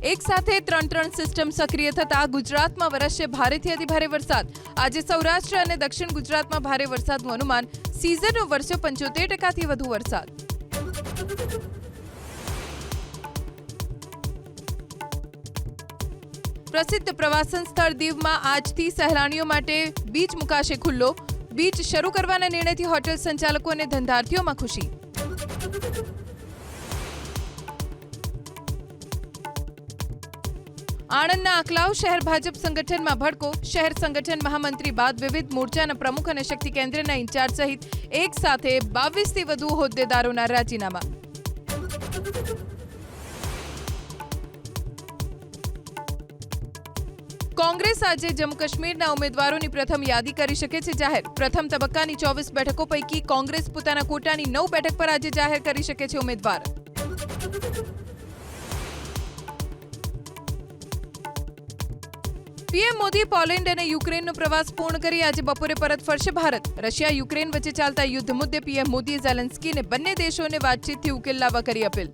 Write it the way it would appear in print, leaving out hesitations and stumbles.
એક સાથે ત્રણ સિસ્ટમ સક્રિય થતા ગુજરાતમાં વરસશે ભારેથી અતિભારે વરસાદ। આજે સૌરાષ્ટ્ર અને દક્ષિણ ગુજરાતમાં ભારે વરસાદનું અનુમાન। સિઝનનો વરસ્યો 75% વધુ વરસાદ। પ્રસિદ્ધ પ્રવાસન સ્થળ દીવમાં આજથી સહેલાણીઓ માટે બીચ મુકાશે ખુલ્લો। બીચ શરૂ કરવાના નિર્ણયથી હોટેલ સંચાલકો અને ધંધાર્થીઓમાં ખુશી। આણંદના આંકલાવ શહેર ભાજપ સંગઠનમાં ભડકો। શહેર સંગઠન મહામંત્રી બાદ વિવિધ મોરચાના પ્રમુખ અને શક્તિ કેન્દ્રના ઇન્ચાર્જ સહિત એક સાથે 22થી વધુ હોદ્દેદારોના રાજીનામા। કોંગ્રેસ આજે જમ્મુ કાશ્મીરના ઉમેદવારોની પ્રથમ યાદી કરી શકે છે જાહેર। પ્રથમ તબક્કાની 24 બેઠકો પૈકી કોંગ્રેસ પોતાના કોટાની 9 બેઠક પર આજે જાહેર કરી શકે છે ઉમેદવાર। પીએમ મોદી પોલેન્ડ અને યુક્રેનનો પ્રવાસ પૂર્ણ કરી આજે બપોરે પરત ફરશે ભારત। રશિયા યુક્રેન વચ્ચે ચાલતા યુદ્ધ મુદ્દે પીએમ મોદીએ ઝેલેન્સ્કીને બંને દેશોને વાતચીતથી ઉકેલ લાવવા કરી અપીલ।